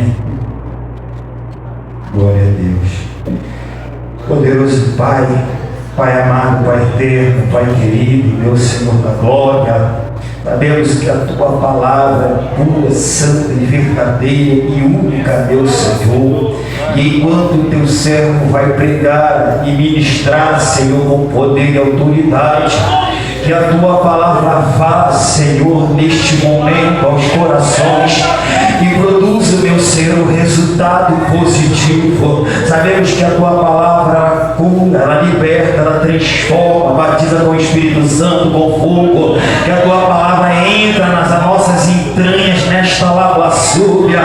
Amém. Glória a Deus. Poderoso Pai, Pai amado, Pai eterno, Pai querido, meu Senhor da glória, sabemos que a Tua palavra é pura, santa e verdadeira e única, meu Senhor. E enquanto o Teu servo vai pregar e ministrar, Senhor, com poder e autoridade, que a Tua palavra vá, Senhor, neste momento aos corações e produza, meu Senhor, resultado positivo. Sabemos que a Tua palavra ela cura, ela liberta, ela transforma, batiza com o Espírito Santo, com fogo. Que a Tua palavra entra nas nossas entranhas, nesta lagoa súbia,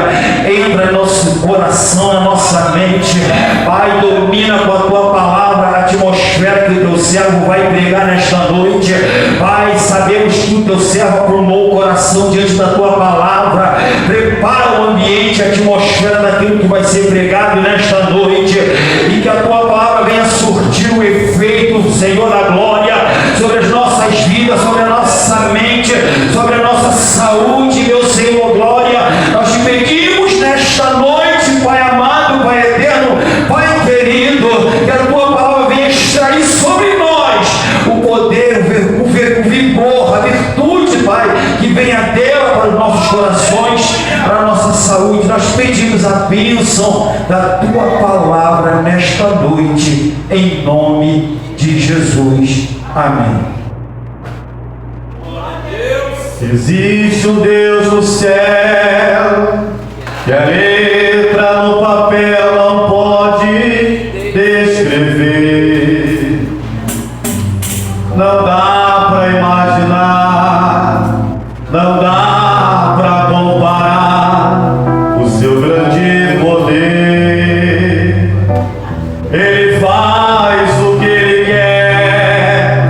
entra em nosso coração, na nossa mente. Pai, domina com a Tua palavra a atmosfera que o Teu servo vai pregar nesta noite. Pai, sabemos que o Teu servo aprumou o coração diante da Tua palavra. Prepara o ambiente, a atmosfera daquilo que vai ser pregado nesta noite. E que a Tua palavra venha surtir o efeito, Senhor da glória, sobre as nossas vidas, sobre a nossa mente, sobre a nossa saúde, meu Senhor, glória. Nós te pedimos nesta noite, Pai amado, Pai eterno, Pai querido, que a Tua palavra venha extrair sobre nós o poder, o vigor, a virtude, Pai, que venha dela para os nossos corações, para a nossa saúde. Nós pedimos a bênção da Tua palavra nesta noite, em nome de Jesus. Amém. Existe um Deus no céu, que a letra no papel não pode descrever. Não dá para imaginar, não dá para comparar o seu grande poder. Ele faz o que Ele quer,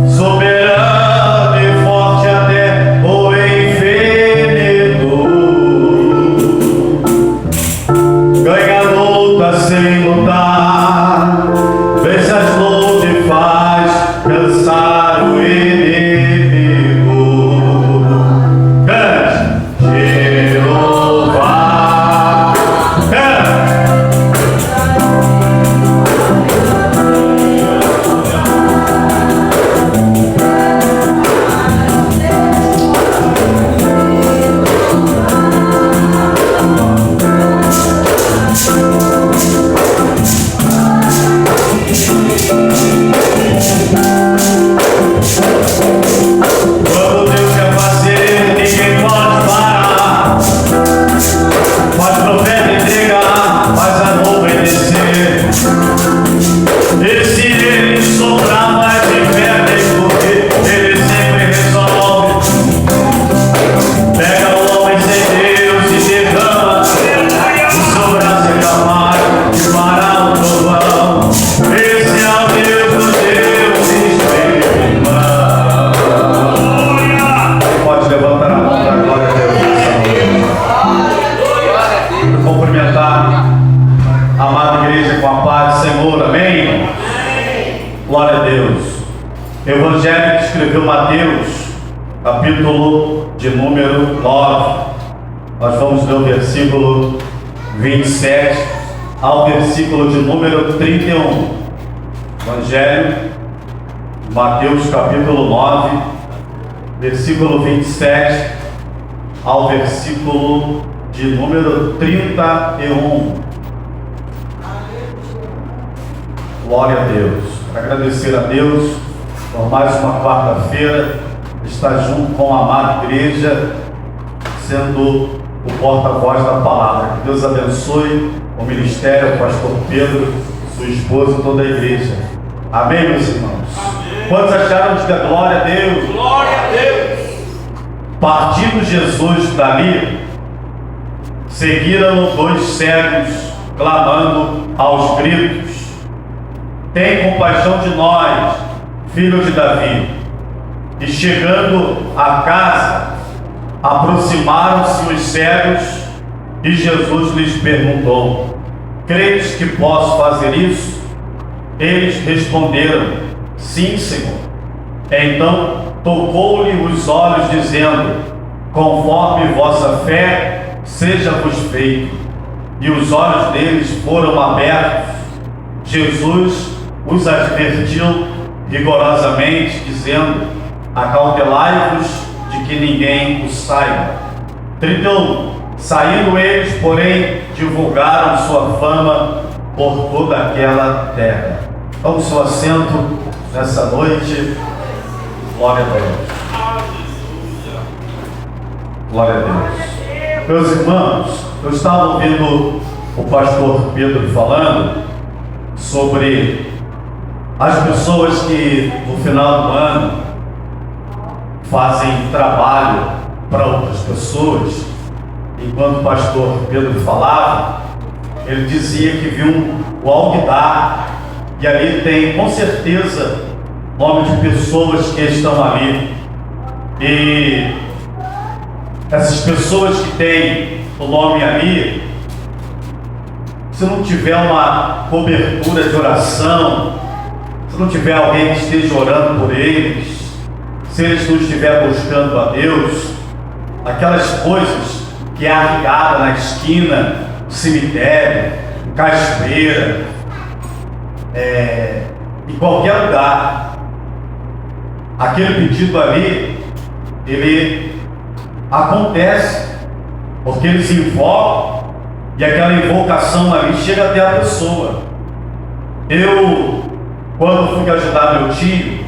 soberano e forte até o infinito. Ganha a luta sem lutar, vence as lutas e faz cansar o inimigo. Cante, te louvar, cante. Quando Deus quer fazer, ninguém pode parar. Faz profeta entregar, faz a nuvem descer. E se Ele soprar, vai de pé, porque Ele sempre resolve. Pega o homem sem Deus e derrama. O seu braço é capaz de parar o trovão. Esse é o Deus do Deus extrema. Pode levantar a mão para a glória a Deus nessa noite. Cumprimentar a amada igreja com a paz do Senhor, amém? Glória a Deus. Evangelho que escreveu Mateus, capítulo de número 9. Nós vamos ler o versículo 27 ao versículo de número 31. Evangelho de Mateus, capítulo 9, versículo 27 ao versículo de número 31. Glória a Deus. Agradecer a Deus por mais uma quarta-feira, estar junto com a amada igreja, sendo o porta-voz da palavra. Que Deus abençoe o ministério, o pastor Pedro, sua esposa e toda a igreja. Amém, meus irmãos? Amém. Quantos acharam de glória a Deus? Glória a Deus! Partindo Jesus dali, seguiram-no 2 cegos, clamando aos gritos: tem compaixão de nós, filho de Davi. E chegando à casa, aproximaram-se os cegos e Jesus lhes perguntou: credes que posso fazer isso? Eles responderam: sim, Senhor. Então tocou-lhe os olhos, dizendo: conforme vossa fé seja-vos feito. e os olhos deles foram abertos. Jesus os advertiu rigorosamente, dizendo: acautelai-vos de que ninguém os saiba. 31. Saindo eles, porém, divulgaram sua fama por toda aquela terra. Tome seu assento nessa noite. Glória a Deus. Glória a Deus. Meus irmãos, eu estava ouvindo o pastor Pedro falando sobre as pessoas que no final do ano fazem trabalho para outras pessoas. Enquanto o pastor Pedro falava, ele dizia que viu o alguidar, e ali tem com certeza nome de pessoas que estão ali. E essas pessoas que têm o nome ali, se não tiver uma cobertura de oração, se não tiver alguém que esteja orando por eles, se eles não estiverem buscando a Deus, aquelas coisas que é arriada na esquina do cemitério, cachoeira, em qualquer lugar, aquele pedido ali, ele acontece, porque eles invocam, e aquela invocação ali chega até a pessoa. Eu, quando fui ajudar meu tio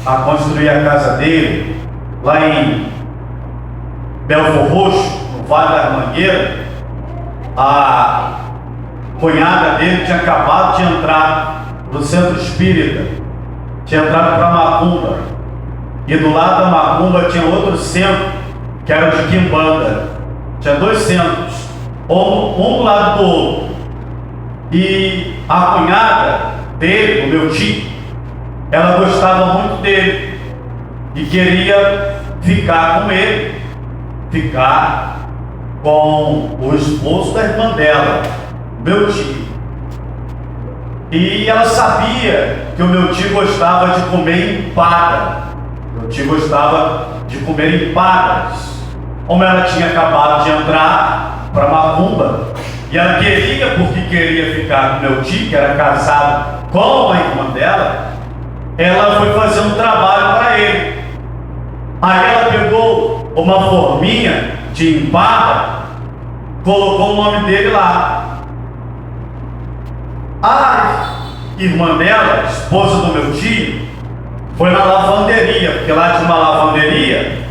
a construir a casa dele, lá em Belfor Roxo, no Vale da Mangueira, a cunhada dele tinha acabado de entrar no centro espírita, tinha entrado para Macumba, e do lado da Macumba tinha outro centro, que era o de Quimbanda. Tinha dois centros, um do lado do outro, e a cunhada dele, o meu tio, ela gostava muito dele e queria ficar com ele, ficar com o esposo da irmã dela, meu tio. E ela sabia que o meu tio gostava de comer empada. Meu tio gostava de comer empadas. Como ela tinha acabado de entrar para Macumba, e ela queria, porque queria ficar com meu tio, que era casado com a irmã dela, ela foi fazer um trabalho para ele. Aí ela pegou uma forminha de empada, colocou o nome dele lá. A irmã dela, esposa do meu tio, foi na lavanderia, porque lá tinha uma lavanderia.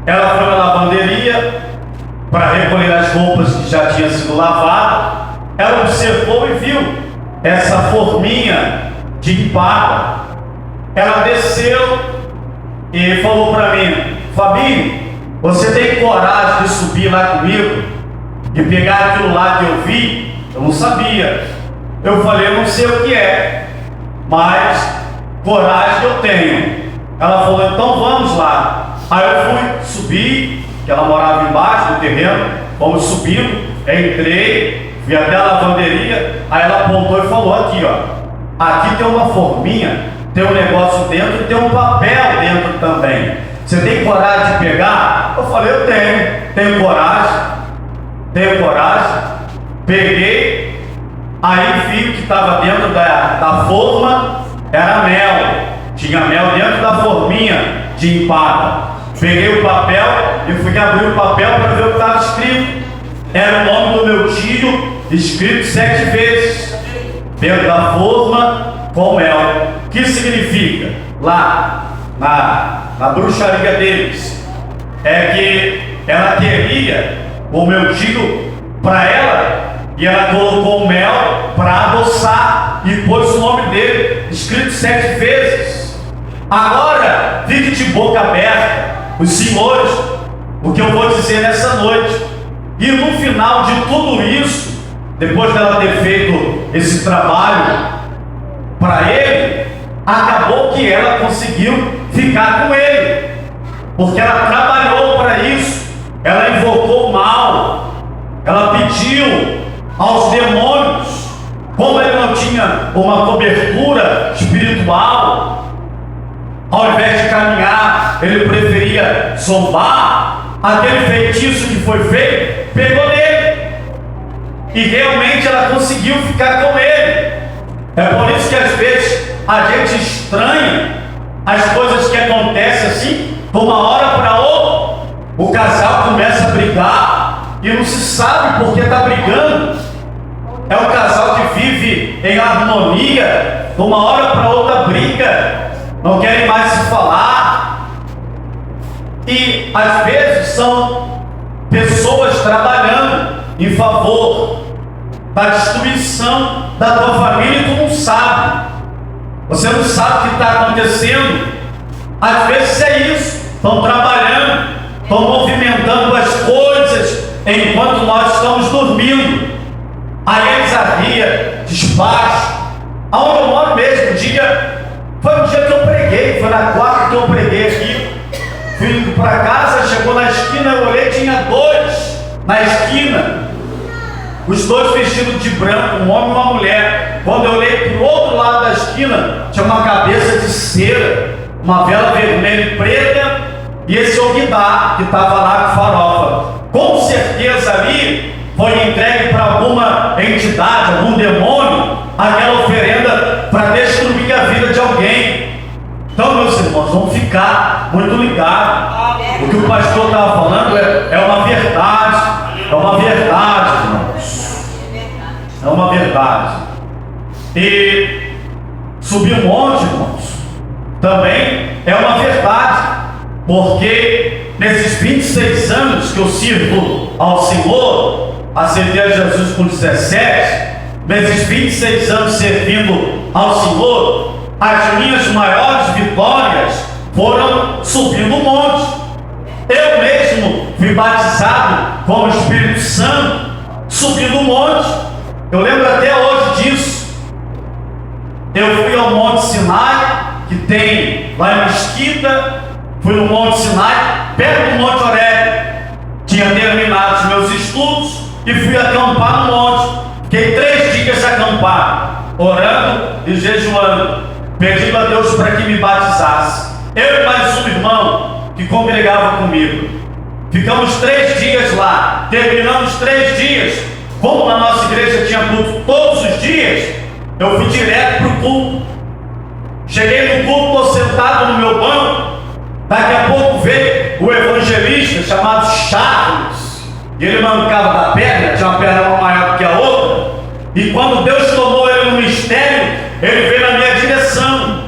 Ela foi na lavanderia para recolher as roupas que já tinham sido lavadas. Ela observou e viu essa forminha de empada. Ela desceu e falou para mim: Fabinho, você tem coragem de subir lá comigo e pegar aquilo lá que eu vi? Eu não sabia. Eu falei: eu não sei o que é, mas coragem eu tenho. Ela falou: então vamos lá. Aí eu fui subir, que ela morava embaixo do terreno, fomos subindo, entrei, fui até a lavanderia. Aí ela apontou e falou: aqui ó, aqui tem uma forminha, tem um negócio dentro e tem um papel dentro também. Você tem coragem de pegar? Eu falei: eu tenho coragem. Peguei, aí vi que estava dentro da forma, era mel, tinha mel dentro da forminha de empada. Peguei o papel e fui abrir o papel para ver o que estava escrito. Era o nome do meu tio, escrito 7 vezes, dentro da forma com mel. O que significa? Lá na bruxaria deles, é que ela queria o meu tio para ela, e ela colocou mel para adoçar e pôs o nome dele escrito 7 vezes. Agora fique de boca aberta, os senhores, o que eu vou dizer nessa noite. E no final de tudo isso, depois dela ter feito esse trabalho para ele, acabou que ela conseguiu ficar com ele, porque ela trabalhou para isso. Ela invocou o mal, ela pediu aos demônios. Como ele não tinha uma cobertura espiritual, ao invés de caminhar, ele preferia zombar. Aquele feitiço que foi feito pegou nele. e realmente ela conseguiu ficar com ele. É por isso que às vezes a gente estranha as coisas que acontecem assim, de uma hora para outra. O casal começa a brigar e não se sabe por que está brigando. É um casal que vive em harmonia, de uma hora para outra briga, não querem mais se falar. E às vezes são pessoas trabalhando em favor da destruição da tua família e tu não sabe. Você não sabe o que está acontecendo. Às vezes é isso. Estão trabalhando, estão movimentando as coisas enquanto nós estamos dormindo. Aí eles havia despacho. Aonde eu moro mesmo, foi um dia que eu preguei, foi na quarta que eu preguei aqui. Fui indo para casa, chegou na esquina, eu olhei, tinha dois na esquina. Os dois vestidos de branco, um homem e uma mulher. Quando eu olhei para o outro lado da esquina, tinha uma cabeça de cera, uma vela vermelha e preta, e esse Ogdá que estava lá com farofa. Com certeza ali foi entregue para alguma entidade, algum demônio, aquela oferenda para destruir a vida de alguém. Então, meus irmãos, vamos ficar muito ligados. O que o pastor estava falando é uma verdade. É uma verdade, irmãos. É uma verdade. E subir um monte, irmãos, também é uma verdade. Porque nesses 26 anos que eu sirvo ao Senhor, aceitei a Jesus com 17, nesses 26 anos servindo ao Senhor, as minhas maiores vitórias foram subindo um monte. Eu mesmo fui batizado com o Espírito Santo, subindo um monte. Eu lembro até hoje disso. Eu fui ao Monte Sinai, que tem lá em Mesquita. Fui no Monte Sinai, perto do Monte Horebe. Tinha terminado os meus estudos e fui acampar no monte. Fiquei 3 dias acampado, orando e jejuando, pedindo a Deus para que me batizasse. Eu e mais um irmão que congregava comigo. Ficamos 3 dias lá. Terminamos 3 dias. Como na nossa igreja tinha culto todos os dias, eu fui direto para o culto. Cheguei no culto, estou sentado no meu banco. Daqui a pouco veio o evangelista chamado Charles. E ele mancava da perna, tinha uma perna maior que a outra. E quando Deus tomou ele no mistério, ele veio na minha direção.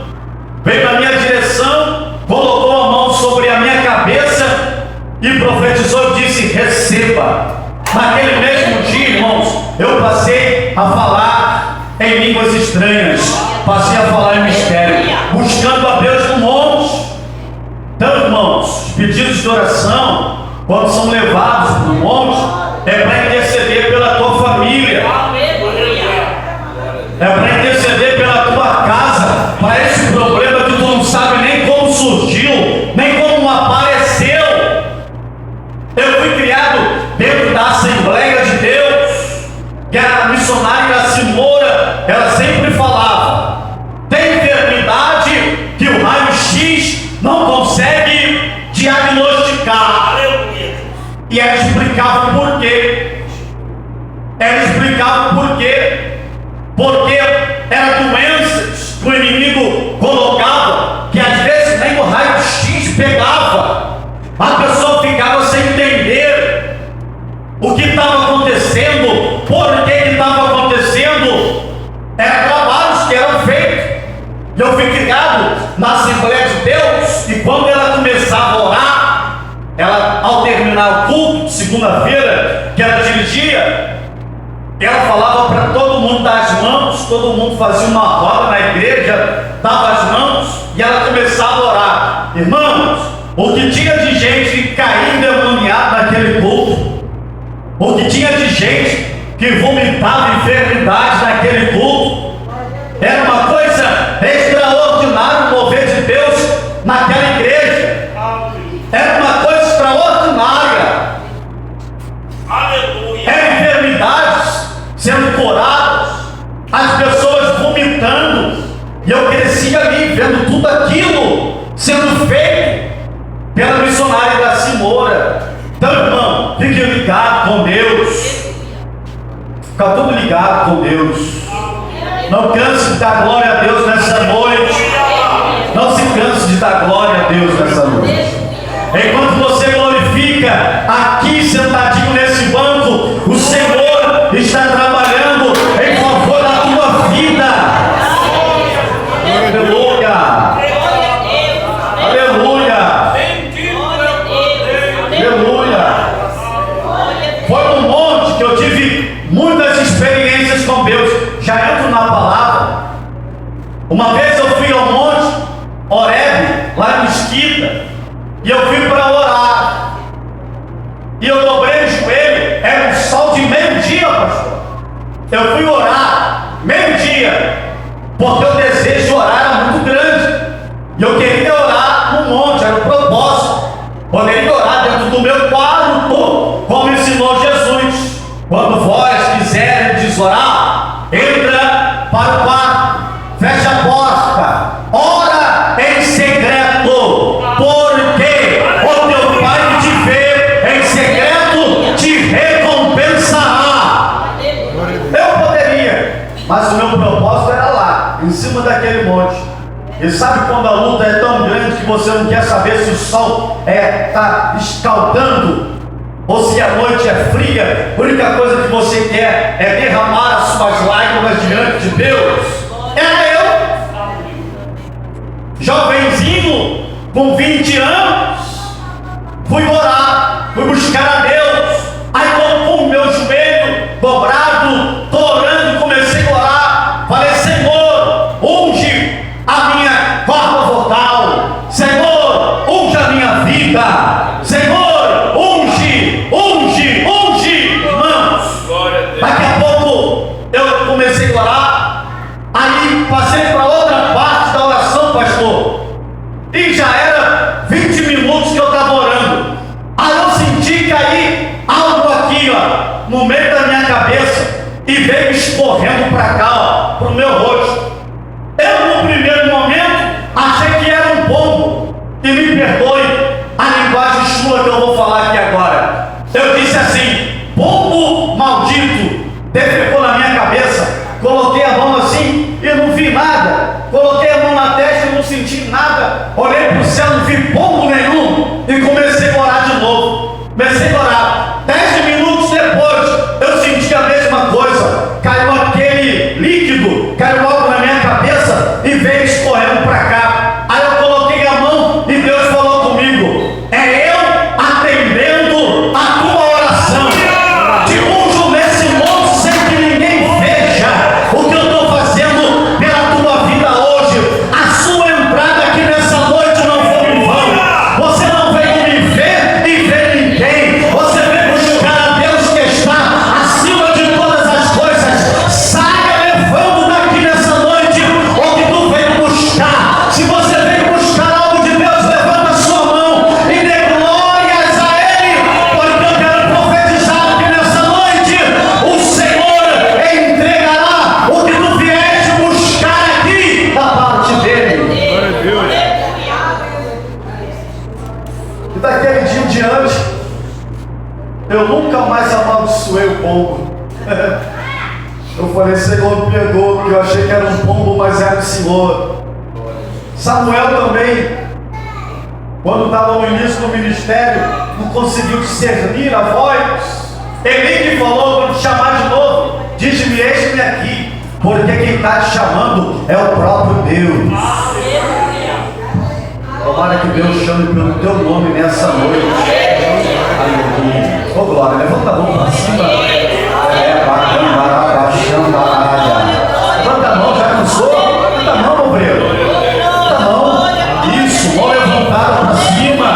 Veio na minha direção, colocou a mão sobre a minha cabeça e profetizou e disse: receba. Naquele mesmo dia, irmãos, eu passei a falar em línguas estranhas. Passei a falar em mistério, buscando a Deus no monte. Então, irmãos, os pedidos de oração, quando são levados para o monte, é para interceder pela tua família, é para interceder pela tua casa, para esse problema que tu não sabe nem como surgiu, nem como apareceu. Eu fui criado dentro da Assembleia de Deus, que a missionária Simora, ela sempre falava: tem enfermidade que o raio-x não consegue diagnosticar. E ela explicava por quê. Ela explicava por quê. Porque eram doenças que o inimigo colocava, que às vezes nem o raio-x pegava. A pessoa ficava sem entender o que estava acontecendo, por que estava acontecendo. Eram trabalhos que eram feitos. Eu fui criado na Assembleia de Deus, e quando ela começava a orar, ela, ao terminar o culto, segunda-feira, que ela dirigia, ela falava para todo mundo dar as mãos. Todo mundo fazia uma roda na igreja, dava as mãos, e ela começava a orar. Irmãos, o que tinha de gente caída endemoniada naquele culto, o que tinha de gente que vomitava enfermidades naquele culto, era uma coisa extraordinária, o mover de Deus naquela igreja. Era uma coisa extraordinária. Aleluia. Eram enfermidades sendo curadas, as pessoas vomitando, e eu cresci ali vendo tudo aquilo sendo feito pela missionária da Simora. Então, irmão, fique ligado com Deus. Fica tudo ligado com Deus. Não canse de dar glória a Deus nessa noite. Não se canse de dar glória a Deus nessa noite. Enquanto você glorifica aqui sentadinho nesse banco, o Senhor está trabalhando em favor da tua vida. Aleluia. Aleluia. Aleluia. Foi no monte que eu tive muitas experiências com Deus. Já entro na palavra. Uma vez eu fui ao monte Horebe, lá em Mesquita, e eu fui para orar. E eu dobrei o joelho. Era um sol de meio-dia, pastor. Eu fui orar meio-dia, porque o desejo de orar era muito grande. E eu queria orar no monte, era o propósito. Poderia orar dentro do meu quarto, como ensinou Jesus. Quando vós quiserdes orar, entra para o quarto, fecha a porta, ora em secreto, porque o teu Pai que te vê em secreto te recompensará. Eu poderia, mas o meu propósito era lá, em cima daquele monte. E sabe quando a luta é tão grande que você não quer saber se o sol está escaldando ou se a noite é fria? A única coisa que você quer é derramar as suas lágrimas diante de Deus. Era eu, jovenzinho, com 20 anos, fui orar, fui buscar a Deus. Aí com o meu joelho dobrado, tô orando e comecei a orar. Falei: Senhor, unge a minha corda vocal. Senhor, unge a minha vida. Senhor, unge, unge, unge. Irmãos, daqui a pouco eu comecei a orar. Aí passei para outra parte da oração, pastor, e já era 20 minutos que eu estava orando. Aí eu senti cair algo aqui, ó, no meio da minha cabeça, e veio escorrendo para cá, ó, para o meu rosto. Eu, no primeiro momento, achei que era um pombo. E me perdoe a linguagem sua que eu vou falar aqui agora. Eu disse assim: pombo maldito, defecou na minha cabeça. Coloquei a mão assim e não vi nada. Coloquei a mão na testa e não senti nada. Olhei para o céu, não vi pombo nenhum. E comecei a orar de novo. Comecei a orar. 10 minutos depois, eu senti a mesma coisa. Caiu aquele líquido, caiu algo na minha cabeça e veio escorrendo para cá. Aí eu coloquei a mão e Deus falou comigo: é eu atendendo a tua oração. Te unjo nesse monte sem que ninguém veja o que eu estou fazendo pela tua vida hoje. A sua entrada aqui nessa noite não foi em vão. Você não veio me ver e ver ninguém. Você veio buscar a Deus que está acima de todas as coisas. Saia levando daqui nessa noite o que tu veio buscar. Se você veio buscar algo de Deus, levanta a sua mão e dê glórias a Ele, porque eu quero profetizar aqui nessa noite: o Senhor entregará o que tu vieste buscar aqui da parte dele. E daquele dia em diante, eu nunca mais amaldiçoei o pombo. Eu falei: Senhor, me perdoa, porque eu achei que era um pombo, mas era o Senhor. Samuel também, quando estava no início do ministério, não conseguiu discernir a voz. Ele que falou: vou te chamar de novo. Diz-me, eis-me aqui, porque quem está te chamando é o próprio Deus. Tomara que Deus chame pelo teu nome nessa noite. Aleluia. Ô glória, levanta a mão para cima. Levanta a mão, já cansou? Levanta a mão, obreiro. Levanta a mão. Isso, mão levantada para cima.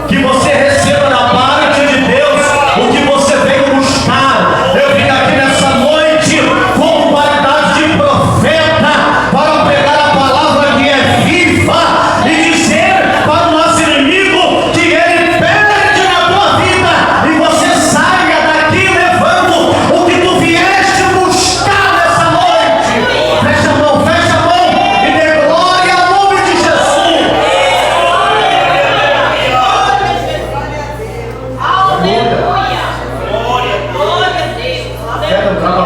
Que você receba da parte de Deus o que você veio buscar. Eu vim aqui nessa noite com qualidade de profeta para pregar a palavra que é viva e dizer para o nosso inimigo que ele perde na tua vida e você saia daqui levando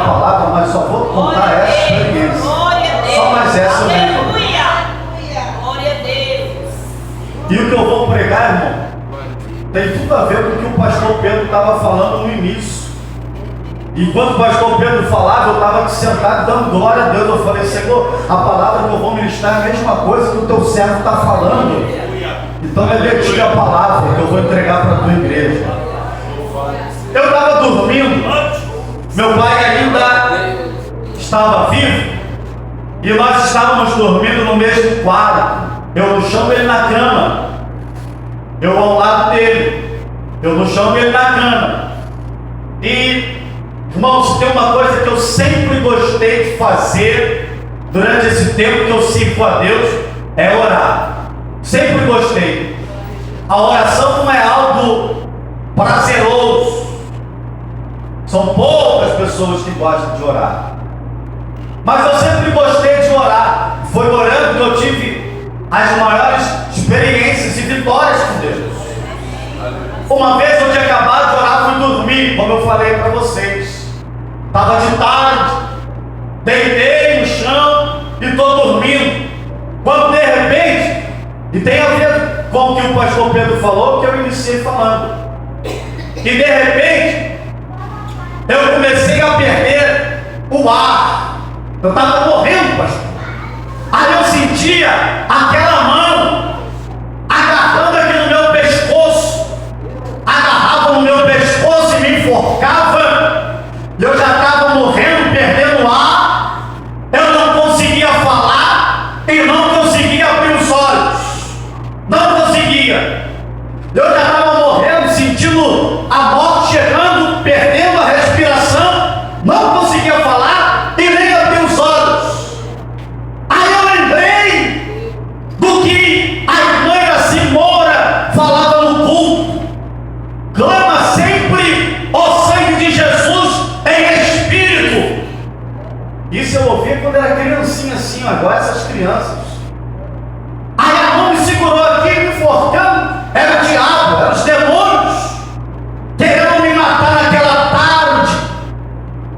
palavra, mas só vou contar essa experiência. Só mais essa eu lembro. Glória a Deus. E o que eu vou pregar, irmão, tem tudo a ver com o que o pastor Pedro estava falando no início. Enquanto o pastor Pedro falava, eu estava aqui sentado dando glória a Deus. Eu falei: Senhor, a palavra que eu vou ministrar é a mesma coisa que o teu servo está falando. Então eu dediquei a palavra que eu vou entregar para a tua igreja. Eu estava dormindo, meu pai ainda estava vivo, e nós estávamos dormindo no mesmo quarto. Eu no chão, ele na cama. Eu ao lado dele. Eu no chão, ele na cama. E, irmãos, tem uma coisa que eu sempre gostei de fazer durante esse tempo que eu sirvo a Deus, é orar. Sempre gostei. A oração não é algo prazeroso. São poucas pessoas que gostam de orar. Mas eu sempre gostei de orar. Foi orando que eu tive as maiores experiências e vitórias com Deus. Uma vez eu tinha acabado de orar, fui dormir, como eu falei para vocês. Estava de tarde, deitei no chão e estou dormindo. Quando de repente, e tem a ver com o que o pastor Pedro falou, que eu iniciei falando. E de repente, eu comecei a perder o ar. Eu estava morrendo, pastor. Aí eu sentia aquela mão agarrando aqui no meu pescoço. Agarrava no meu pescoço e me enforcava. Eu já estava morrendo, perdendo o ar. Eu não conseguia falar e não conseguia abrir os olhos. Não conseguia. Eu já estava morrendo, sentindo a morte chegando, perdendo a respiração. Não conseguia falar e nem abrir os olhos. Aí eu lembrei do que a irmã Iraci Moura falava no culto: clama sempre o sangue de Jesus em espírito. Isso eu ouvi quando era criancinha assim, agora essas crianças. Aí a mão me segurou aqui, me enforcando. Era o diabo, eram os demônios querendo me matar naquela tarde.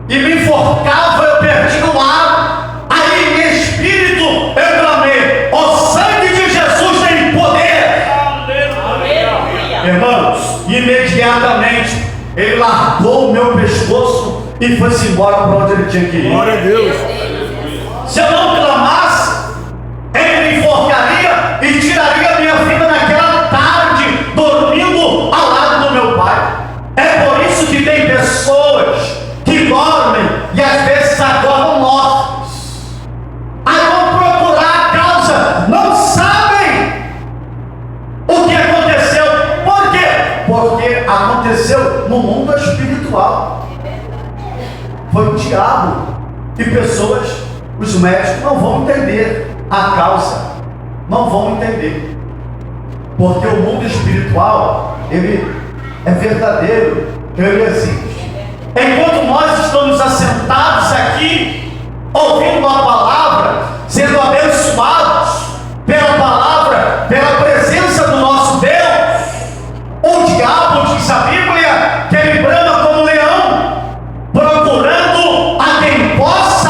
E me enforcava, eu perdi o ar. Aí em espírito eu clamei: o sangue de Jesus tem poder. Aleluia. Irmãos, imediatamente ele largou o meu pescoço e foi-se embora para onde ele tinha que ir. Glória a Deus. Se eu não clamasse, ele me enforcaria e tiraria minha vida naquela tarde, dormindo ao lado do meu pai. É por isso que tem pessoas que dormem e às vezes acordam mortos. Aí vão procurar a causa, não sabem o que aconteceu. Por quê? Porque aconteceu no mundo espiritual. Foi o diabo. E pessoas, os médicos não vão entender a causa, não vão entender, porque o mundo espiritual, ele é verdadeiro, ele existe. Enquanto nós estamos assentados aqui, ouvindo a palavra, sendo abençoados pela palavra, pela presença do nosso Deus, o diabo, diz a Bíblia, que ele brama como leão, procurando a quem possa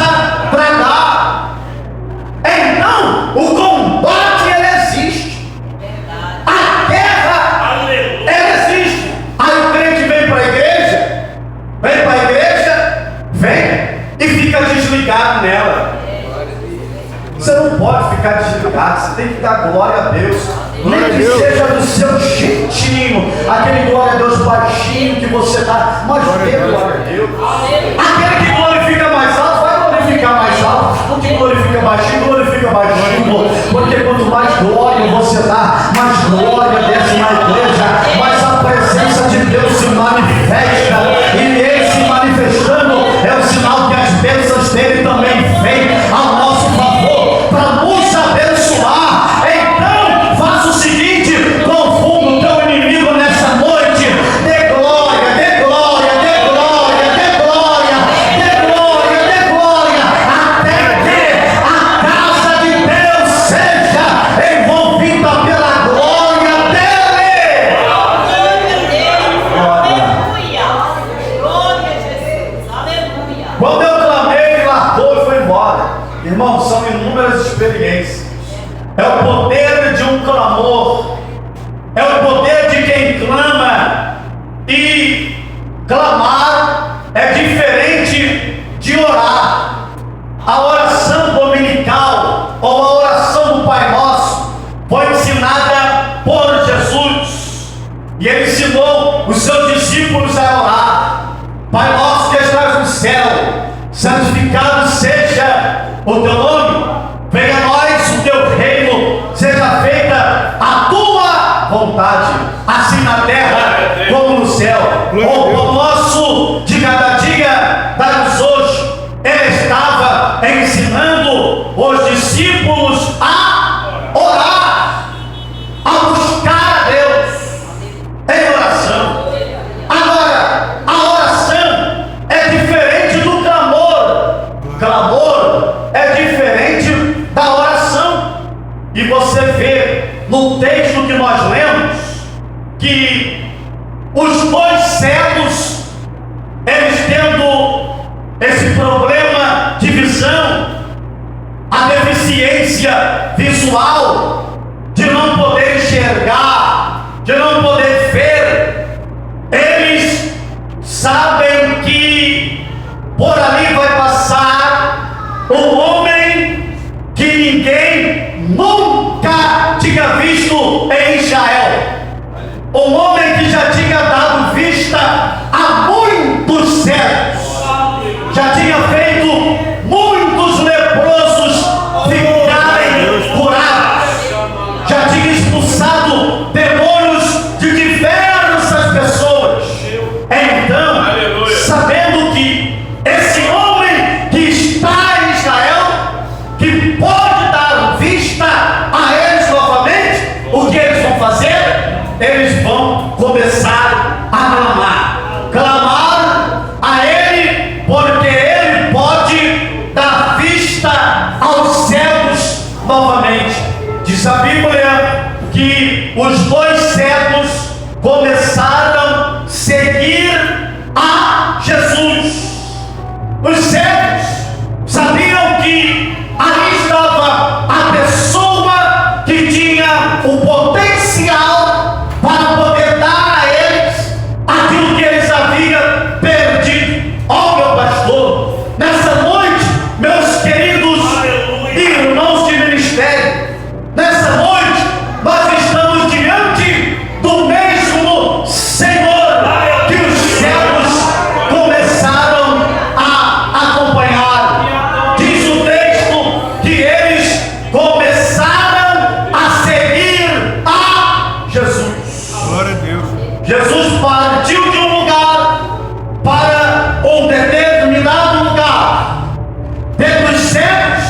tragar. Então, o combate ele existe. A guerra ela existe. Aí o crente vem para a igreja, vem e fica desligado nela. Você não pode ficar desligado, você tem que dar glória a Deus. Nem que seja do seu jeitinho, aquele glória a Deus baixinho que você dá, mas dê glória a Deus. Aquele que glorifica mais alto, vai glorificar mais alto. O que glorifica baixinho, glorifica baixinho. Porque quanto mais glória você dá, mais glória desce na igreja, mais a presença de Deus se manifesta. E ele se manifestando é o sinal que as bênçãos dele também vêm ao nosso favor para nos abençoar. Então, faça o seguinte: confunda o teu inimigo nessa noite. Dê glória, dê glória, dê glória, dê glória. Irmão, são inúmeras experiências. É o poder de um clamor. É o poder de quem clama. E clamar é diferente de orar. A oração dominical ou a oração do Pai Nosso foi ensinada por Jesus. E ele ensinou os seus discípulos a orar. Pai Nosso que estás no céu, santificado seja o teu nome. Venha a nós o teu reino. Seja feita a tua vontade, assim na terra como no céu. O pão nosso de cada dia dá-nos hoje. Ele estava ensinando os discípulos a orar, a buscar a Deus em oração. Agora, a oração é diferente do clamor. O clamor é diferente da oração. E você vê no texto que nós lemos que os dois cegos, eles tendo esse problema de visão, a deficiência visual, de não poder enxergar, de não poder ver, eles sabem que por ali vai passar um homem que ninguém nunca tinha visto em Israel, um homem que já tinha dado vista a muitos cegos, já tinha feito muitos leprosos ficarem curados, já tinha expulsado demônios de diversas pessoas. Então, sabendo que esse homem que está em Israel, que pode dar vista a eles novamente, o que eles vão fazer? Eles vão começar a clamar a ele, porque ele pode dar vista aos cegos novamente. Diz a Bíblia que os dois cegos começaram a seguir a Jesus. Os cegos sabiam que ali estava a pessoa que tinha o potencial para poder dar a eles aquilo que eles haviam perdido. Ó, meu pastor, nessa noite, meus queridos irmãos de ministério, nessa noite nós estamos diante do mesmo Senhor que os cegos começaram a acompanhar. Diz o texto que eles começaram a seguir a Jesus. Glória a Deus. Jesus partiu de um lugar para um determinado lugar, tendo os cegos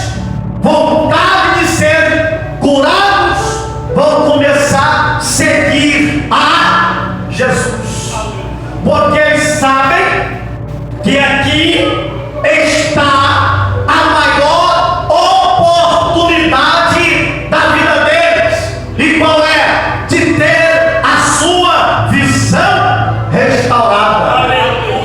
vontade de serem curados, vão começar a seguir a Jesus, porque eles sabem que aqui está a maior oportunidade da vida deles. E qual é? De ter a sua visão restaurada.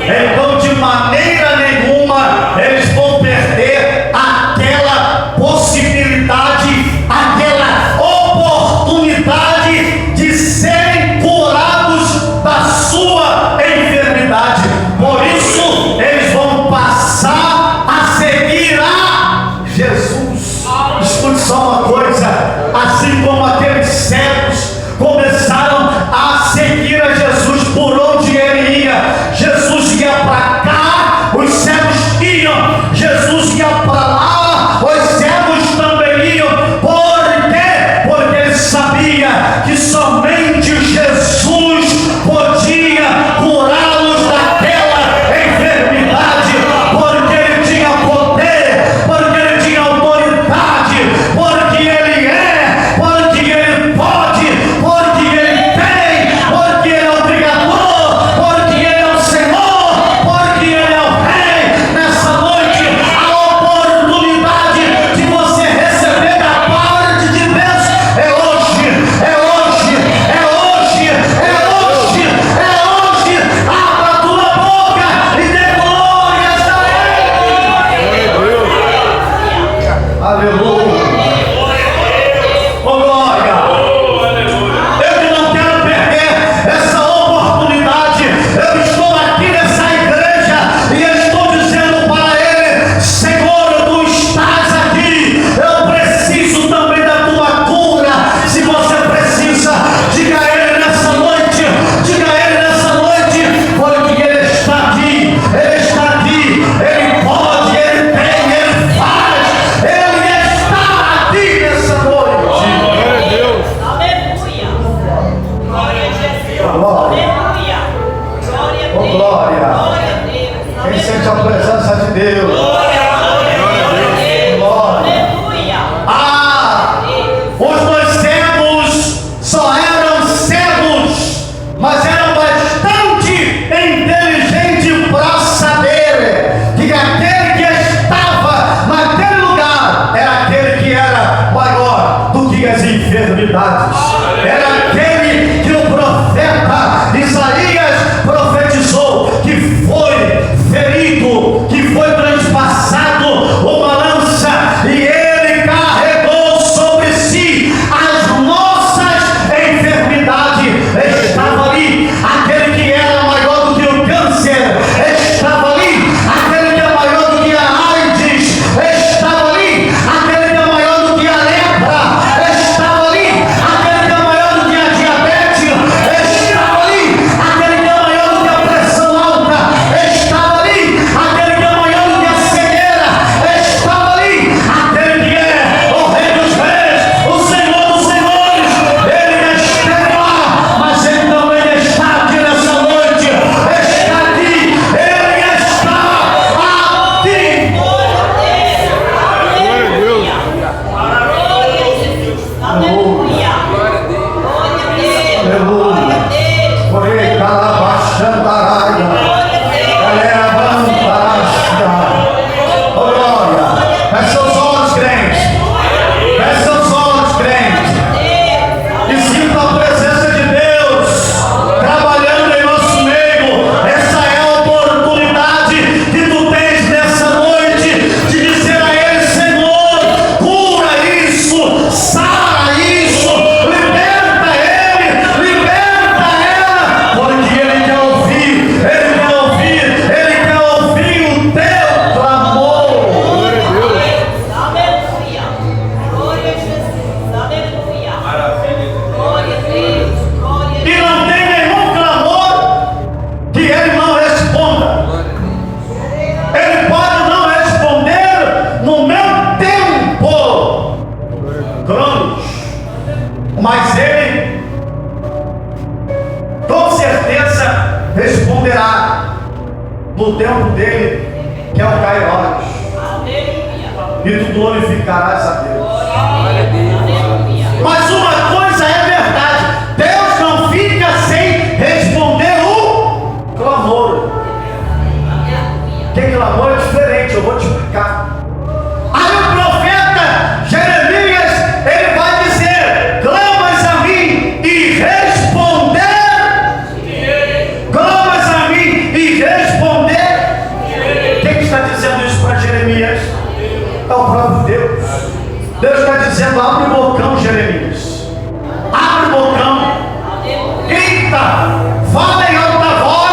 Então, de maneira nenhuma eles vão perder aquela possibilidade, aquela oportunidade de serem curados da sua enfermidade. Por isso eles vão passar a seguir a Jesus. Escute só uma coisa: assim como aqueles cegos começaram a seguir a Jesus por onde ele ia, Jesus ia para cá, os cegos iam, Jesus ia para lá, os cegos também iam. Por quê? Porque ele sabia que somente Jesus podia curá-los daquela enfermidade, porque ele tinha poder, porque ele tinha autoridade, porque ele é, porque ele pode, porque ele tem, porque ele é o Criador, porque ele é o Senhor, porque ele é o Rei. Nessa noite, a e tu glorificarás a Deus. Glória a Deus. Mas uma coisa é verdade: Deus não fica sem responder o clamor. Que clamor é diferente, eu vou te explicar. Aí o profeta Jeremias, ele vai dizer: clamas a mim e responder. Clamas a mim e responder. Quem está dizendo isso para Jeremias? É o próprio Deus. Deus está dizendo: abre o bocão, Jeremias. Abre o bocão. Grita. Fala em alta voz.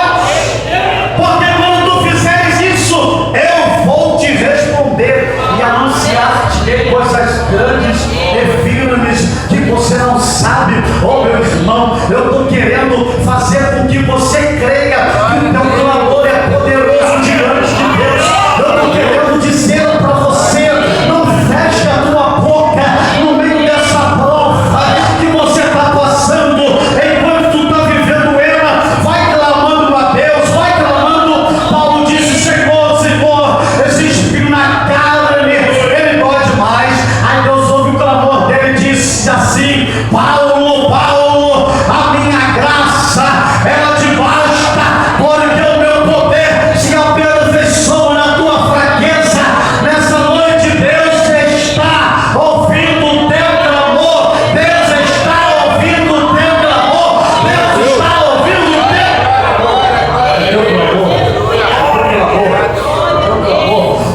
Porque quando tu fizeres isso, eu vou te responder e anunciar-te coisas grandes e firmes que você não sabe. Oh, meu irmão, eu estou querendo fazer com que você creia que o teu clamor é poderoso diante de Deus. Eu estou querendo dizer para você: não feche a tua boca no meio dessa prova que você está passando. Enquanto tu está vivendo ela, vai clamando a Deus, vai clamando. Paulo disse: Senhor, Senhor, esse espinho na carne, ele dói demais. Aí Deus ouve o clamor dele e disse assim: Paulo, Paulo, a minha graça, ela te basta, porque o meu poder se aperfeiçoa na tua fraqueza. Nessa noite Deus está ouvindo o teu clamor. Deus está ouvindo o teu clamor. Deus está ouvindo o teu clamor.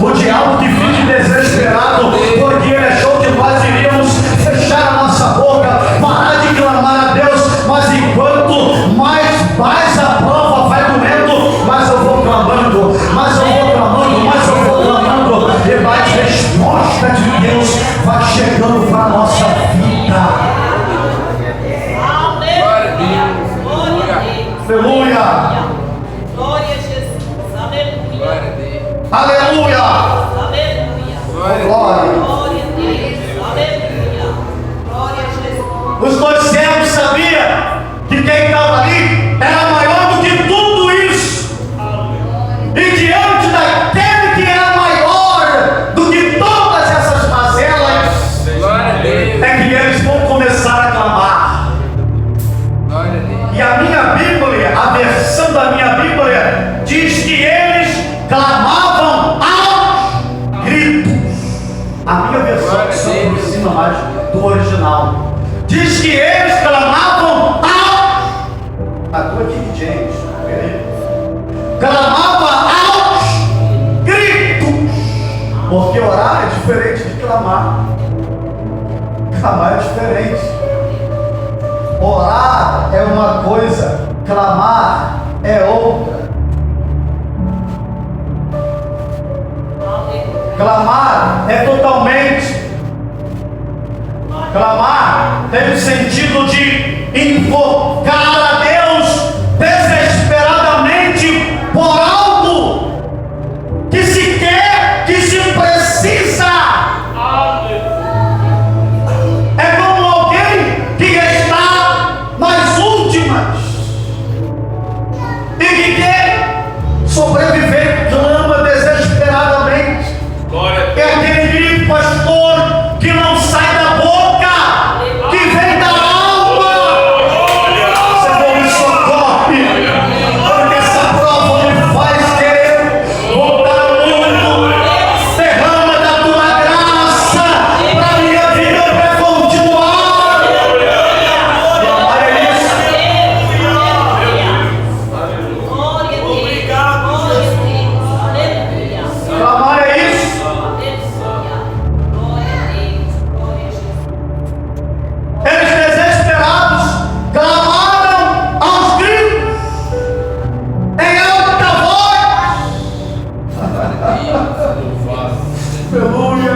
O diabo que fique desesperado porque ele achou que nós iríamos fechar a nossa boca, parar de clamar a Deus. Mas enquanto mais a prova vai doendo, mais eu vou clamando, mais eu vou clamando, mais eu vou clamando, e mais resposta de Deus vai chegando para a nossa vida. Aleluia! Glória a Jesus. Aleluia. Aleluia! Aleluia. Glória! Glória a Deus. Aleluia. Glória a Jesus. Os dois servos sabiam que quem estava ali era maior do que tudo isso. E diante daquele que era maior do que todas essas mazelas, é que eles vão começar a clamar. E a minha Bíblia, a versão da minha Bíblia, diz que eles clamavam aos gritos. A minha versão que se aproxima mais do original diz que eles clamavam aos... A tua King James, peraí. Clamava aos gritos. Porque orar é diferente de clamar. Clamar é diferente. Orar é uma coisa, clamar é outra. Clamar é totalmente. Clamar tem o sentido de invocar a Deus desesperadamente por algo que se quer, que se precisa. É como alguém que está nas últimas e que quer sobreviver, clama desesperadamente. É aquele grito, pastor, que não sai da boca, que vem da alma. Senhor, me socorre, porque essa prova me faz querer voltar ao mundo. Derrama da tua graça para minha vida para continuar. Glória a isso. Clamar é isso. Eles desesperados clamaram aos gritos em alta voz. Aleluia.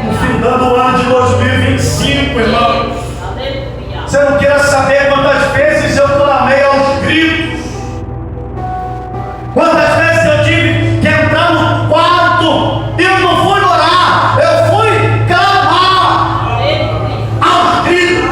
No final do ano de 2025, irmão, você não quer saber quantas vezes eu clamei aos gritos. Quantas vezes eu tive que entrar no quarto e eu não fui orar, eu fui clamar aos gritos.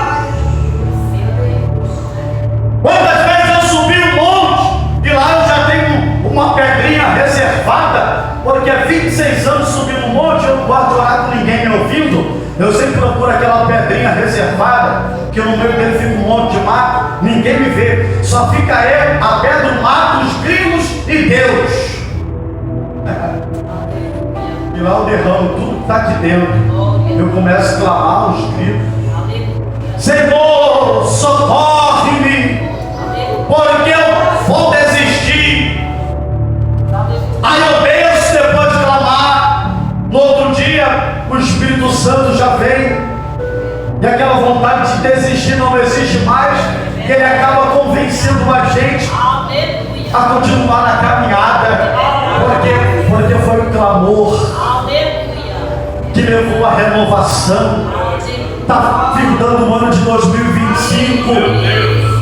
Quantas vezes eu subi um monte e lá eu já tenho uma pedrinha reservada porque há 26 anos subi no monte, eu não gosto de orar com ninguém me ouvindo. Eu sempre procuro aquela pedrinha reservada, que no meio dele fica um monte de mato, ninguém me vê. Só fica eu, a pedra, o mato, os grilos e Deus. E lá eu derramo tudo que está de dentro. Eu começo a clamar os gritos. Senhor, socorre-me, porque eu vou desistir. Aí eu desço depois de clamar. No outro dia, o Espírito Santo já vem, e aquela vontade de desistir não existe mais, e ele acaba convencendo a gente a continuar na caminhada, porque foi o clamor que levou a renovação. Está findando o ano de 2025.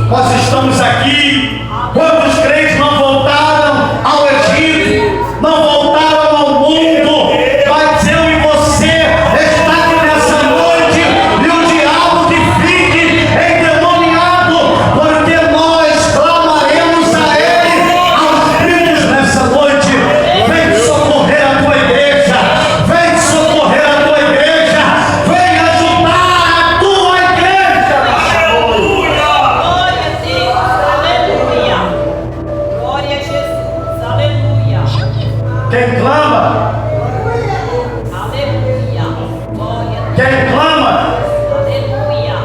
Nós estamos aqui. Quantos crentes não voltaram ao Egito, não voltaram ao mundo? Mas eu e você está aqui nessa noite, e o diabo que fique endemoniado, porque nós clamaremos a ele aos gritos nessa noite. Vem socorrer a tua igreja, vem socorrer a tua igreja, vem ajudar a tua igreja. Glória a Deus, aleluia. Glória a Jesus, aleluia. Quem clama, Aleluia. Glória a Deus, quem clama, aleluia.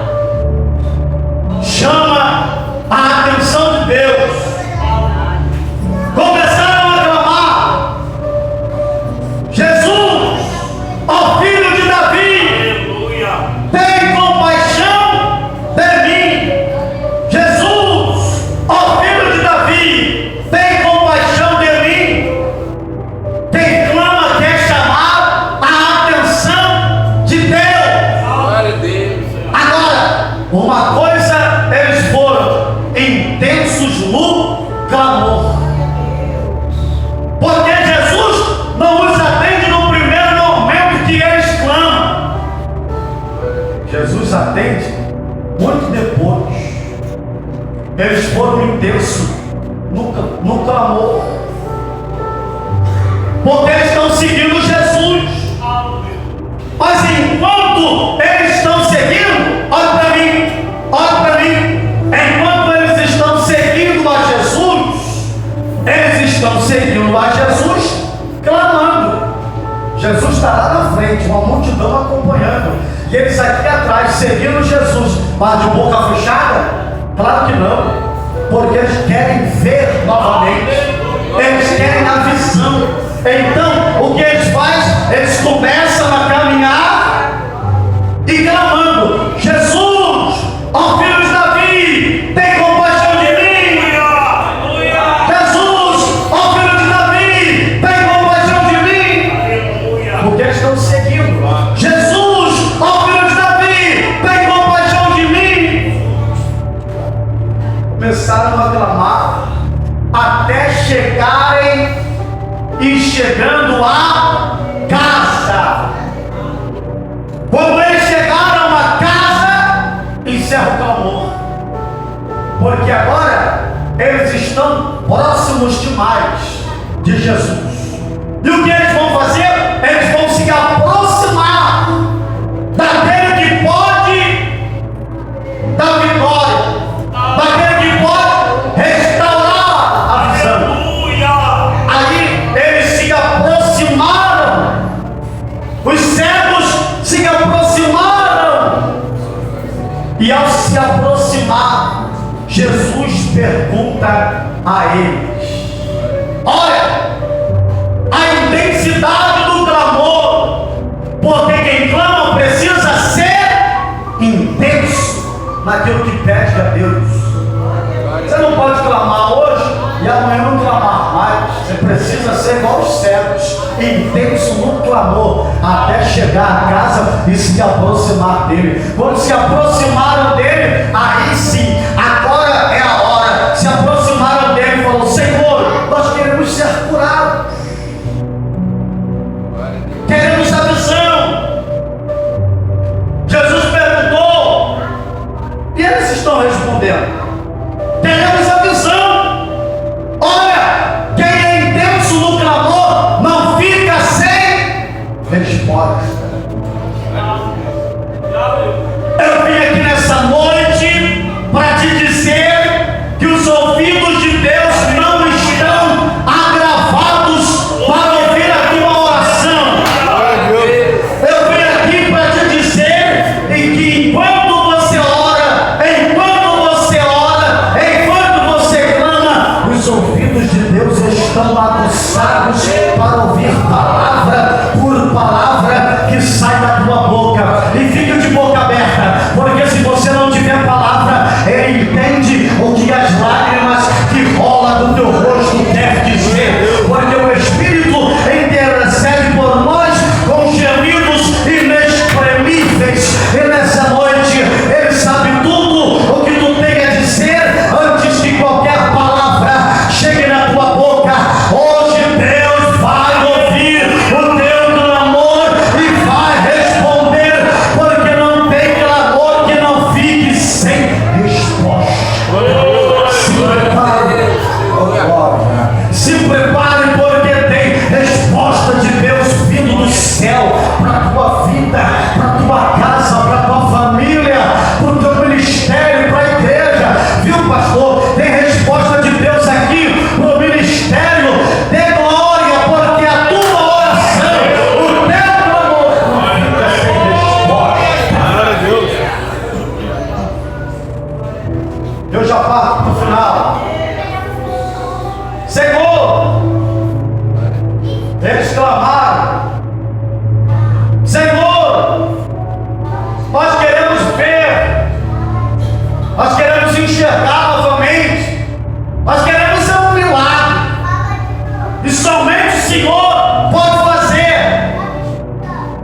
chama a atenção de Deus. Começaram a clamar: Jesus, ó filho de Davi, tem compaixão de mim. Jesus, ó filho de Davi, tem compaixão de mim. Quem clama quer chamar a atenção de Deus. Glória a Deus. Agora, uma coisa eles foram intensos no clamor, porque Jesus não os atende no primeiro momento que eles clamam. Jesus atende muito depois. Eles foram intensos no clamor, porque eles estão seguindo Jesus. Mas enquanto eles estão seguindo, olha para mim, enquanto eles estão seguindo a Jesus, eles estão seguindo a Jesus, clamando. Jesus está lá na frente, uma multidão acompanhando, e eles aqui atrás, seguindo Jesus, mas de boca fechada? Claro que não, porque eles querem ver novamente, eles querem a visão. Então, o que eles fazem? Eles começam a caminhar e clamando: Jesus, ó filho de Davi, tem compaixão de mim. Jesus, ó filho de Davi, tem compaixão de mim. Porque eles estão seguindo. Jesus, ó filho de Davi, tem compaixão de mim. Começaram a clamar até chegarem, e chegando à casa. Quando eles chegaram à casa, encerra o clamor, porque agora eles estão próximos demais de Jesus. E o que eles vão fazer? Eles vão se aproximar daquele que pode dar vitória, daquele que pode restaurar a visão. Aí eles se aproximaram, os cegos se aproximaram, e ao se aproximar, Jesus pergunta a eles: olha, a intensidade do clamor, porque quem clama precisa ser intenso naquilo que pede a Deus. Você não pode clamar hoje e amanhã não clamar mais. Você precisa ser igual os cegos, intenso no clamor, até chegar a casa e se aproximar dele. Quando se aproximaram dele, aí sim, agora é a hora. Se aproximaram dele e falaram: Senhor, nós queremos ser curados, queremos a visão. Jesus perguntou, e eles estão respondendo: queremos a visão. Olha, quem é intenso no clamor não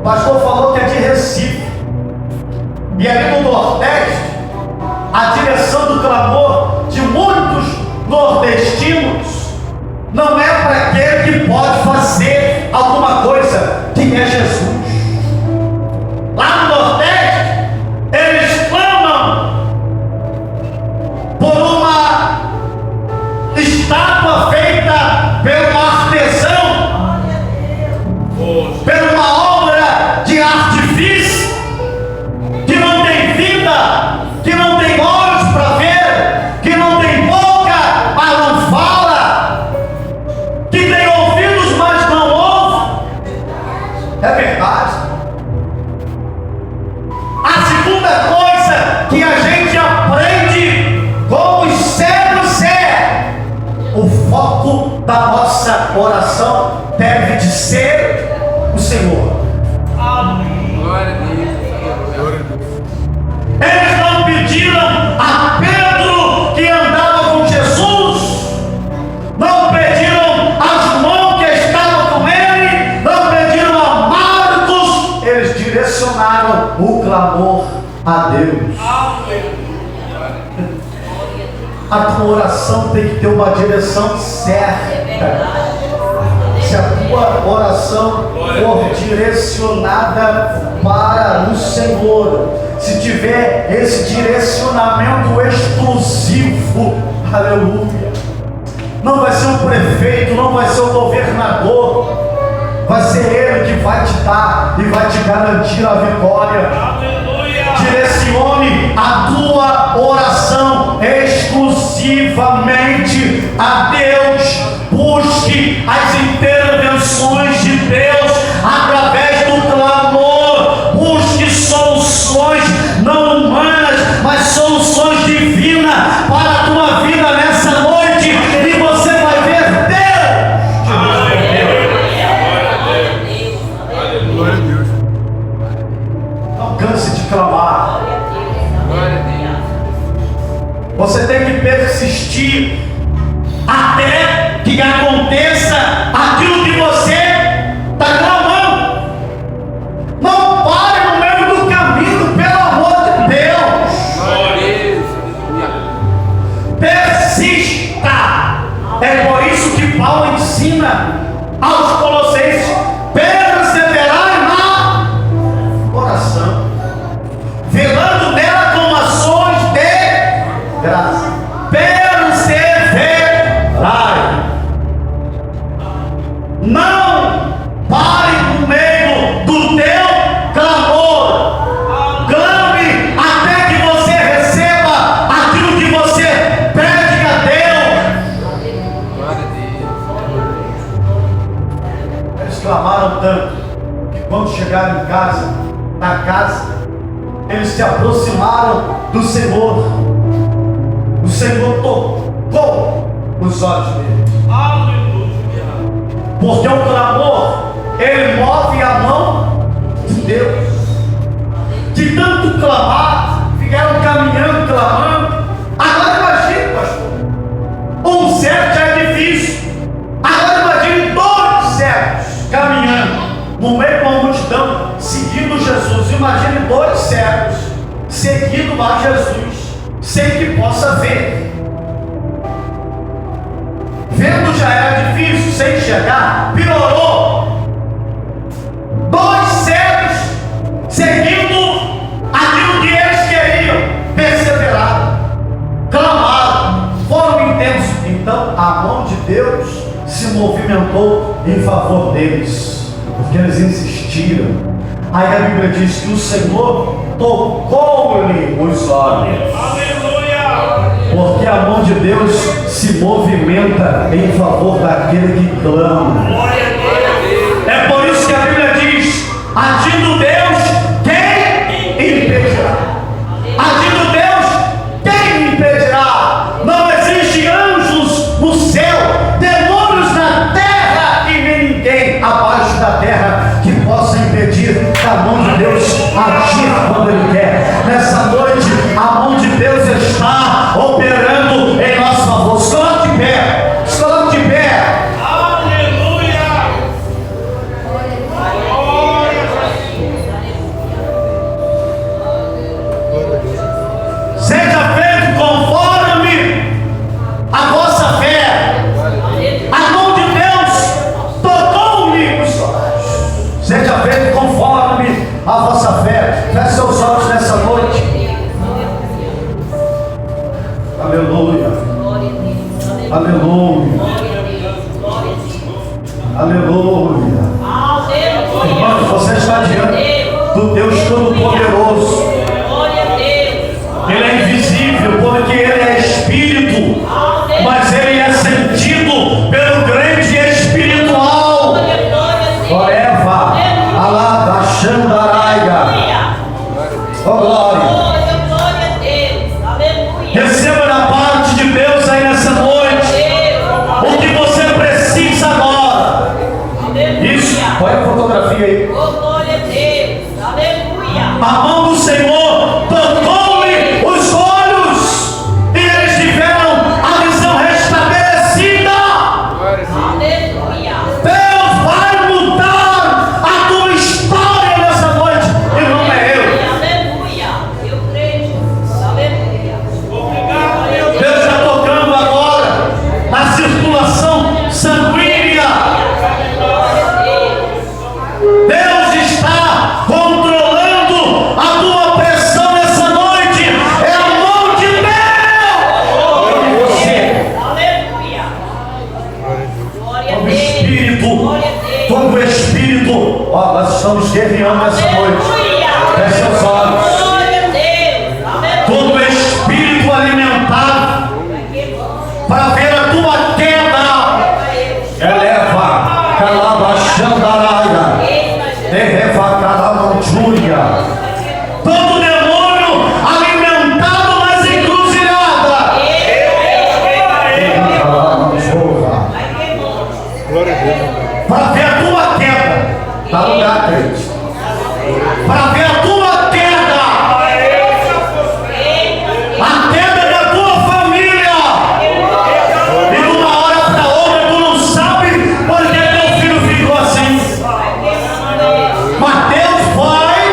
pastor falou que é de Recife. E ali no Nordeste, a direção do clamor de muitos nordestinos não é para aquele que pode fazer alguma coisa, que é Jesus. Lá no Nordeste, eles clamam por uma estátua feita pelo artesão, por uma obra de artifício, que não tem vida, que não tem olhos para ver, que não tem boca, mas não fala, que tem ouvidos, mas não ouve. É verdade. A segunda coisa que a gente aprende com os cegos é: o foco da nossa oração deve de ser o Senhor. Glória a Deus. Eles não pediram a Pedro que andava com Jesus, não pediram a João que estava com ele, não pediram a Marcos, eles direcionaram o clamor a Deus. A tua oração tem que ter uma direção certa. Se a tua oração for direcionada para o Senhor, se tiver esse direcionamento exclusivo, aleluia, não vai ser o prefeito, não vai ser o governador, vai ser ele que vai te dar e vai te garantir a vitória. Direcione a tua oração exclusivamente a Deus. Busque as intervenções de Deus através do clamor. Busque soluções não humanas, mas soluções divinas para a tua vida nessa noite, e você vai ver Deus. Glória a Deus. Não canse de clamar. Glória a Deus. Você tem que persistir até que aconteça aquilo que você está clamando. Não pare no meio do caminho, pelo amor de Deus. Glória a Deus. Persista. É por isso que Paulo ensina aos Colossenses: perseverai na oração, velando nela com ações de graça. Perseverai. Não pare no meio do teu clamor. Clame até que você receba aquilo que você pede a Deus. Glória a Deus. Eles clamaram tanto que quando chegaram em casa, na casa, eles se aproximaram do Senhor. O Senhor tocou os olhos deles. Porque o clamor, ele move a mão de Deus. De tanto clamar, ficaram caminhando, clamando. Agora imagine, pastor, um cego já é difícil. Agora imagine 2 cegos caminhando no meio de uma multidão, seguindo Jesus. Imagine 2 cegos seguindo a Jesus, sem que possa ver. Vendo já era difícil, sem enxergar, piorou. 2 cegos seguindo aquilo que eles queriam, perseveraram, clamaram, foram intensos. Então a mão de Deus se movimentou em favor deles, porque eles insistiram. Aí a Bíblia diz que o Senhor tocou-lhe os olhos. Porque a mão de Deus se movimenta em favor daquele que clama. É por isso que a Bíblia diz: agindo Deus, quem impedirá? Agindo Deus, quem impedirá? Não existe anjos no céu, demônios na terra e nem ninguém abaixo da terra que possa impedir a mão de Deus agir quando Ele quer. Nessa noite, a mão de Deus está operando em nosso favor. Se coloque de pé. Se coloque de pé. Aleluia. vez conforme a vossa fé. Feche seus olhos nessa noite. Aleluia. Aleluia. Aleluia. Irmãos, você está diante do Deus Todo-Poderoso. Ele é invisível porque Ele é Espírito, mas Ele é sentido pelo grande espiritual. Oreva, alada, xandaraia. Oh glória. Receba da parte de Deus aí nessa noite o que você precisa agora. Isso, põe a fotografia aí. A mão do Senhor tocou-lhe os olhos e eles tiveram a visão restabelecida. Deus vai mudar a tua história nessa noite, e não é eu. Deus está tocando agora na circulação sanguínea. Deus está controlando a tua pressão nessa noite. É a mão de Deus. Todo espírito, todo espírito, ó, nós estamos guerreando essa noite. Feche seus olhos. Todo espírito alimentado para ver a tua queda, eleva, calabaxandaraia, derreva, calamanjúria. Todo demônio alimentado nas encruzilhadas, para ver a tua queda, dá lugar, crente, para ver a tua queda, a queda da tua família, e de uma hora para outra tu não sabe porque teu filho ficou assim, mas Deus vai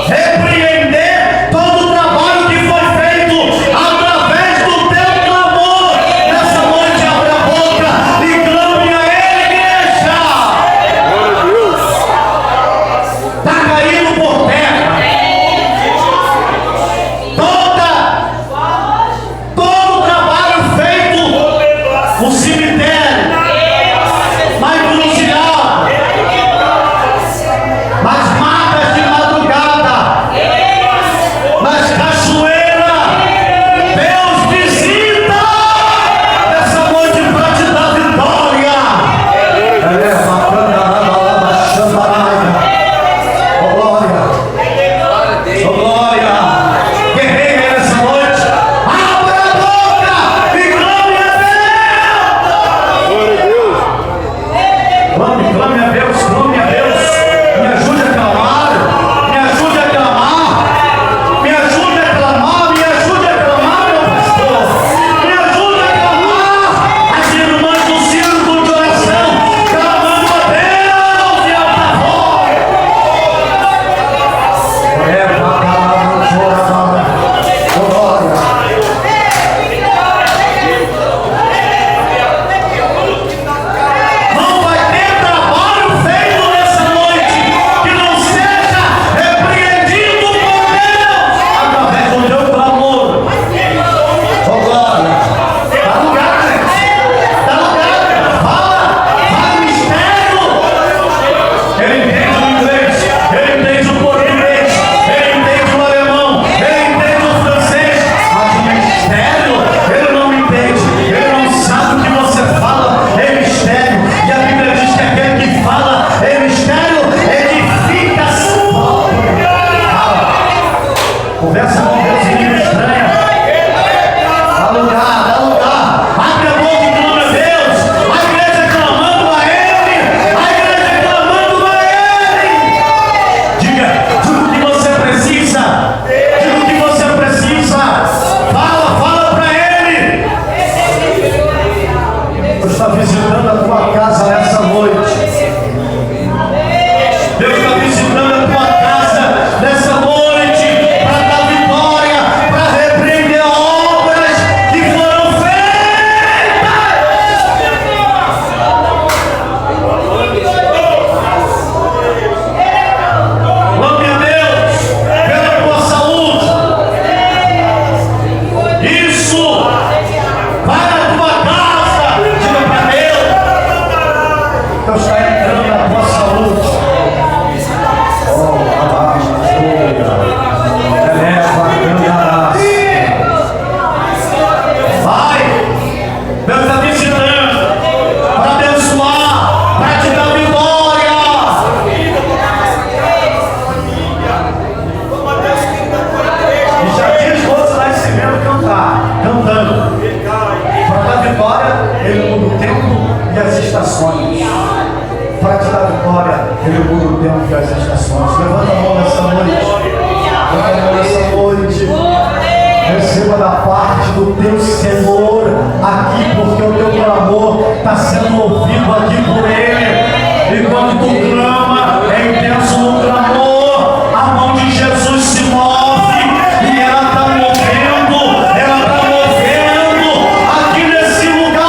repreender todo o trabalho que foi feito através do teu clamor. Nessa noite abre a boca e clame a Ele, igreja. Está caindo por terra. estações. Para te dar glória, Ele muda o tempo das estações. Levanta a mão nessa noite. Levanta a mão nessa noite. Receba da parte do teu Senhor aqui, porque o teu clamor está sendo ouvido aqui por Ele. E quando tu clama, é intenso no clamor, a mão de Jesus se move e ela está movendo, aqui nesse lugar.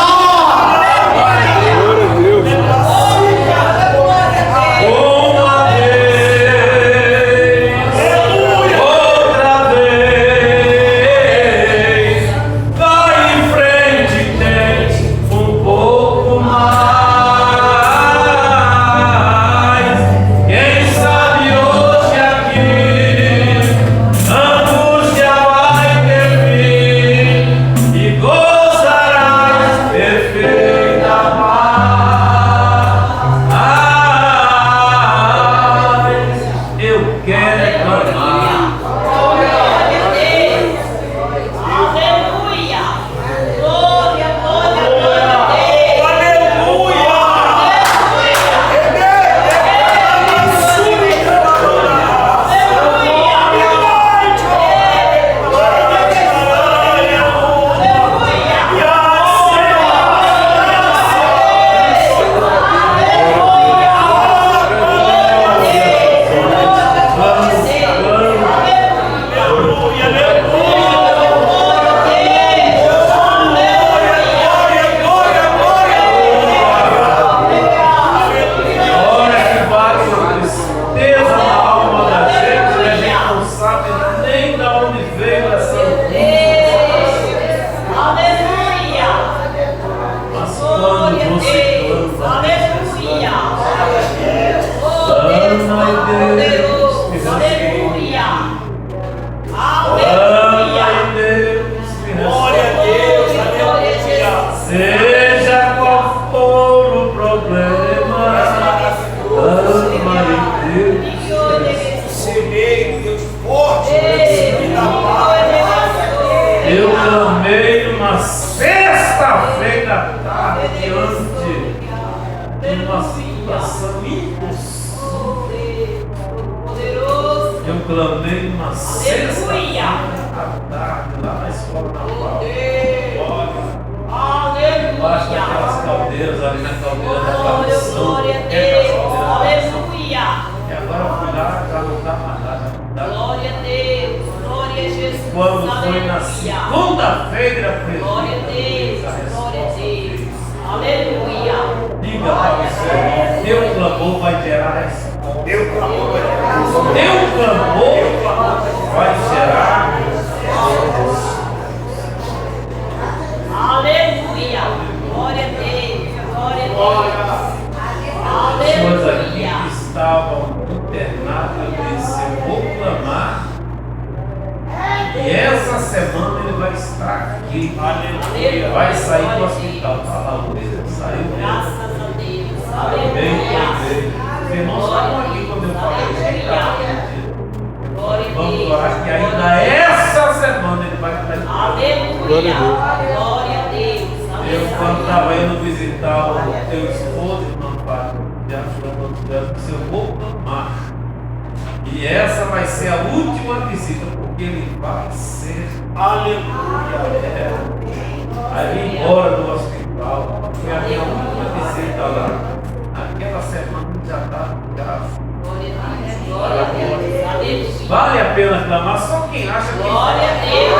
Vale a pena clamar, só quem acha que glória a Deus,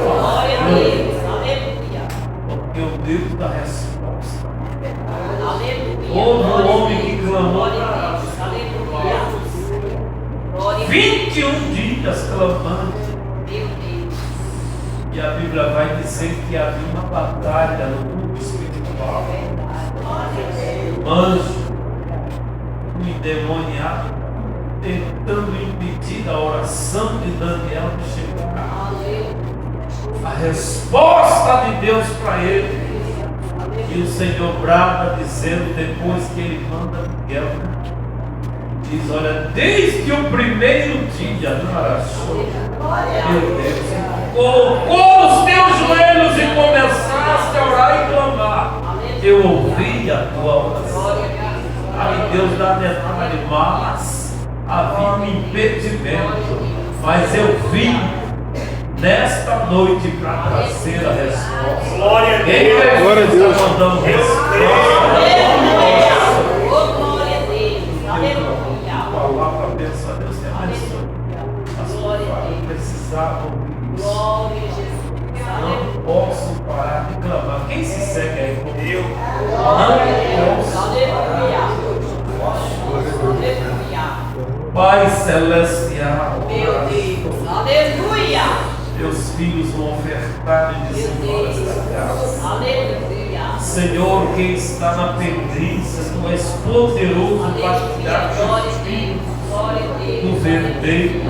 glória a Deus, aleluia. Porque o Deus da resposta. Aleluia. Houve um homem que clamou glória a Deus, aleluia. Glória a Deus. 21 dias clamando. Meu Deus. E a Bíblia vai dizer que havia uma batalha no mundo espiritual. Anjo, um endemoniado, tentando impedir a oração de Daniel de chegar. A resposta de Deus para ele. E o Senhor brava dizendo, depois que ele manda Miguel, diz, olha, desde o primeiro dia, meu Deus, colocou os teus joelhos e começaste a orar e clamar. eu ouvi a tua oração. Aí Deus dá detalhe, mas havia um impedimento, mas eu vim nesta noite para trazer a resposta. Glória a Quem Deus. Glória a Deus. Está mandando resposta. Glória a Deus. Aleluia. A palavra abençoa, Deus te abençoe. Mas eu precisava ouvir isso. Glória a Jesus. Não posso parar de clamar. Quem se segue aí comigo? Eu. Não posso. Aleluia. Aleluia. Pai celestial, Meu Deus. Aleluia. teus filhos vão ofertar e dizimar esta casa. Aleluia. Senhor, quem está na pendência, tu és poderoso para tirar Glória teus a filhos Deus. Glória a Deus. do verdadeiro.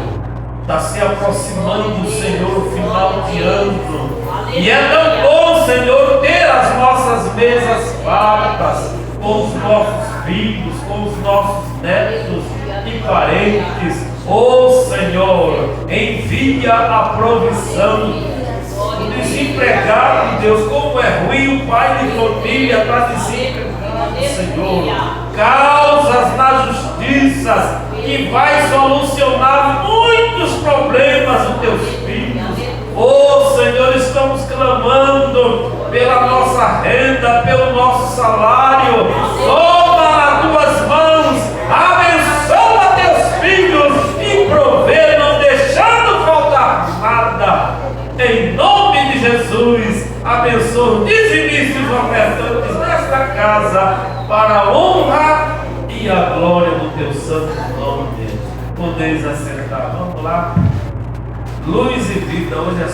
Está se aproximando, Senhor, o final de ano. E é tão bom, Senhor, ter as nossas mesas fartas com os nossos filhos, com os nossos netos e parentes. Oh, Senhor, envia a provisão. O desempregado, Deus, como é ruim o pai de família está desempregado, Senhor. Causas na justiça que vai solucionar muitos problemas dos teus filhos. Oh, Senhor, estamos clamando pela nossa renda, pelo nosso salário. Toma nas tuas mãos, abençoa teus filhos e provê, não deixando faltar nada. Em nome de Jesus, abençoa os dizimistas e ofertantes nesta casa, para a honra e a glória do teu santo nome. Podeis acertar. Vamos lá. Luz e vida, hoje é